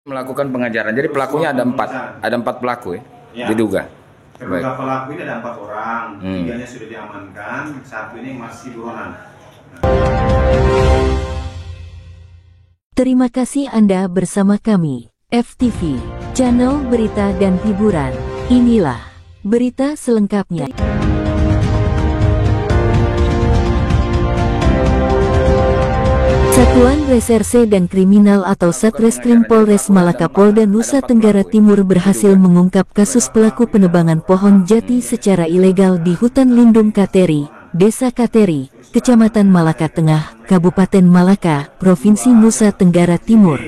Melakukan pengajaran. Jadi pelakunya ada empat pelaku ya, diduga. Terduga pelaku ini ada 4 orang, 3-nya sudah diamankan, 1 ini masih buronan. Terima kasih Anda bersama kami, FTV, channel berita dan hiburan. Inilah berita selengkapnya. Satuan Reserse dan Kriminal atau Satreskrim Polres Malaka Polda Nusa Tenggara Timur berhasil mengungkap kasus pelaku penebangan pohon jati secara ilegal di hutan lindung Kateri, Desa Kateri, Kecamatan Malaka Tengah, Kabupaten Malaka, Provinsi Nusa Tenggara Timur.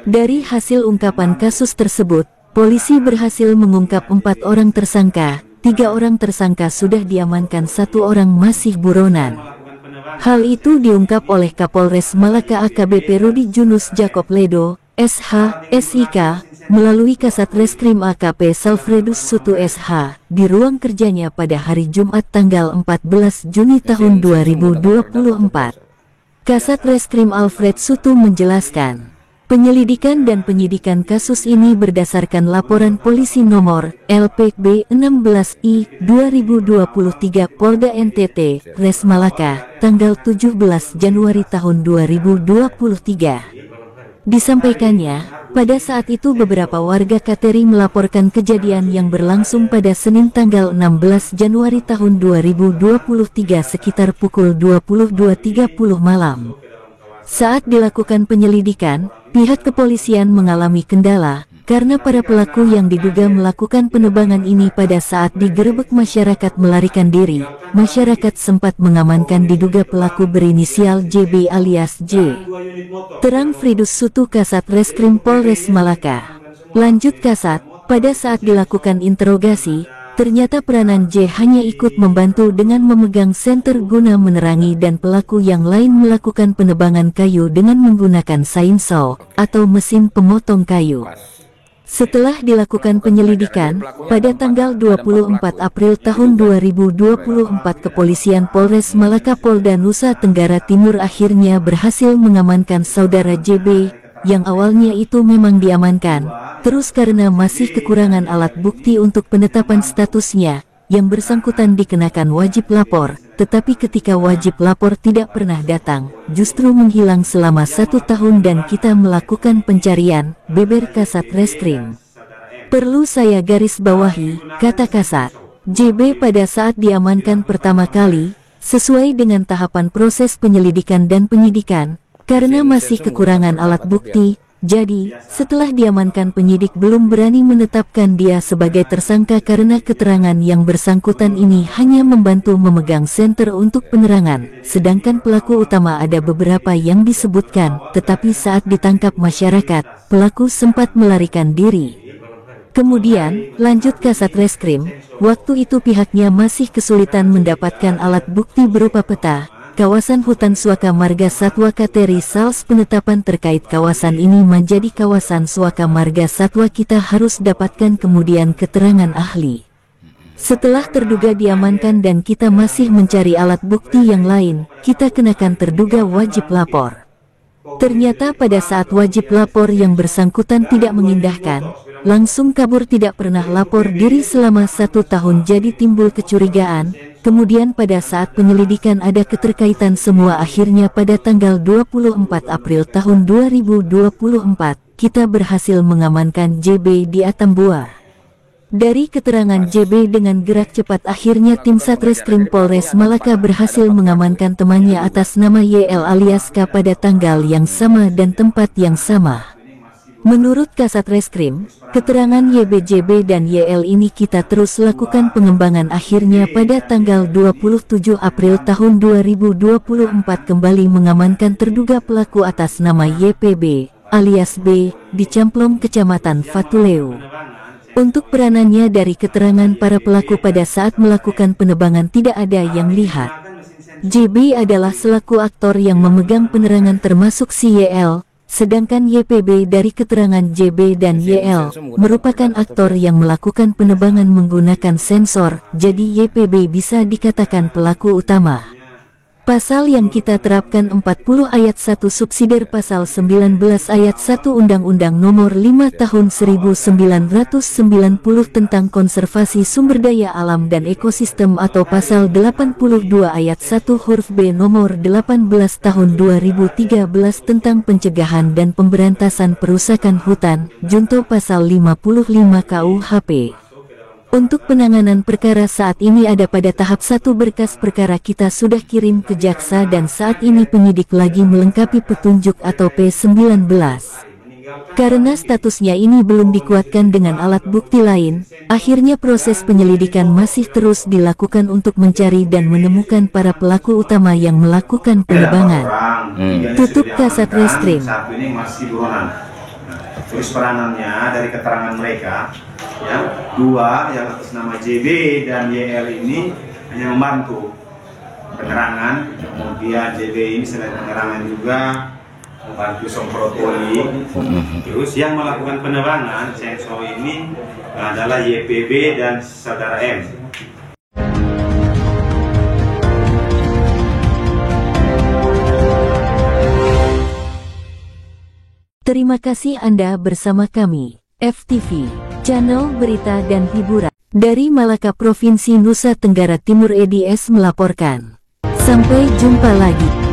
Dari hasil ungkapan kasus tersebut, polisi berhasil mengungkap 4 orang tersangka, 3 orang tersangka sudah diamankan, 1 orang masih buronan. Hal itu diungkap oleh Kapolres Malaka AKBP Rudi Junus Jacob Ledo, SH, SIK, melalui Kasat Reskrim AKP Salfredus Sutu SH, di ruang kerjanya pada hari Jumat tanggal 14 Juni tahun 2024. Kasat Reskrim Alfred Sutu menjelaskan, penyelidikan dan penyidikan kasus ini berdasarkan laporan polisi nomor LPB 16I 2023 Polda NTT, Res Malaka, tanggal 17 Januari tahun 2023. Disampaikannya, pada saat itu beberapa warga Kateri melaporkan kejadian yang berlangsung pada Senin tanggal 16 Januari tahun 2023 sekitar pukul 22.30 malam. Saat dilakukan penyelidikan, pihak kepolisian mengalami kendala, karena para pelaku yang diduga melakukan penebangan ini pada saat digerebek masyarakat melarikan diri. Masyarakat sempat mengamankan diduga pelaku berinisial JB alias J. Terang Fridus Sutu Kasat Reskrim Polres Malaka. Lanjut Kasat, pada saat dilakukan interogasi, ternyata peranan J hanya ikut membantu dengan memegang senter guna menerangi dan pelaku yang lain melakukan penebangan kayu dengan menggunakan chainsaw atau mesin pemotong kayu. Setelah dilakukan penyelidikan, pada tanggal 24 April tahun 2024 Kepolisian Polres Malaka Polda Nusa Tenggara Timur akhirnya berhasil mengamankan saudara JB, yang awalnya itu memang diamankan, terus karena masih kekurangan alat bukti untuk penetapan statusnya, yang bersangkutan dikenakan wajib lapor, tetapi ketika wajib lapor tidak pernah datang, justru menghilang selama 1 tahun dan kita melakukan pencarian, beber Kasat Reskrim. Perlu saya garis bawahi, kata Kasat, JB pada saat diamankan pertama kali, sesuai dengan tahapan proses penyelidikan dan penyidikan, karena masih kekurangan alat bukti, jadi, setelah diamankan penyidik belum berani menetapkan dia sebagai tersangka karena keterangan yang bersangkutan ini hanya membantu memegang senter untuk penerangan, sedangkan pelaku utama ada beberapa yang disebutkan, tetapi saat ditangkap masyarakat, pelaku sempat melarikan diri. Kemudian, lanjut Kasat Reskrim, waktu itu pihaknya masih kesulitan mendapatkan alat bukti berupa peta kawasan hutan Suaka Marga Satwa Kateri Sals. Penetapan terkait kawasan ini menjadi kawasan Suaka Marga Satwa kita harus dapatkan kemudian keterangan ahli. Setelah terduga diamankan dan kita masih mencari alat bukti yang lain, kita kenakan terduga wajib lapor. Ternyata pada saat wajib lapor yang bersangkutan tidak mengindahkan, langsung kabur tidak pernah lapor diri selama 1 tahun, jadi timbul kecurigaan. Kemudian pada saat penyelidikan ada keterkaitan semua, akhirnya pada tanggal 24 April tahun 2024, kita berhasil mengamankan JB di Atambua. Dari keterangan JB dengan gerak cepat akhirnya tim Satreskrim Polres Malaka berhasil mengamankan temannya atas nama YL alias K pada tanggal yang sama dan tempat yang sama. Menurut Kasat Reskrim, keterangan YBJB dan YL ini kita terus lakukan pengembangan, akhirnya pada tanggal 27 April tahun 2024 kembali mengamankan terduga pelaku atas nama YPB, alias B, di Camplong Kecamatan Fatuleu. Untuk peranannya dari keterangan para pelaku pada saat melakukan penebangan tidak ada yang lihat. JB adalah selaku aktor yang memegang penerangan termasuk si YL, sedangkan YPB dari keterangan JB dan YL merupakan aktor yang melakukan penebangan menggunakan sensor, jadi YPB bisa dikatakan pelaku utama. Pasal yang kita terapkan 40 ayat 1 subsidiar pasal 19 ayat 1 Undang-Undang Nomor 5 Tahun 1990 tentang Konservasi Sumber Daya Alam dan Ekosistem atau pasal 82 ayat 1 huruf B Nomor 18 Tahun 2013 tentang Pencegahan dan Pemberantasan Perusakan Hutan, junto pasal 55 KUHP. Untuk penanganan perkara saat ini ada pada tahap 1 berkas perkara kita sudah kirim ke jaksa dan saat ini penyidik lagi melengkapi petunjuk atau P19. Karena statusnya ini belum dikuatkan dengan alat bukti lain, akhirnya proses penyelidikan masih terus dilakukan untuk mencari dan menemukan para pelaku utama yang melakukan penebangan. Tutup Kasat Reskrim. Satu ini masih buronan. Terus peranannya dari keterangan mereka, ya, dua yang atas nama JB dan YL ini hanya membantu penerangan. Kemudian JB ini selain penerangan juga membantu semprot oli. Terus yang melakukan penebangan sensor ini adalah YPB dan saudara M. Terima kasih Anda bersama kami, FTV, channel berita dan hiburan. Dari Malaka Provinsi Nusa Tenggara Timur EDS melaporkan. Sampai jumpa lagi.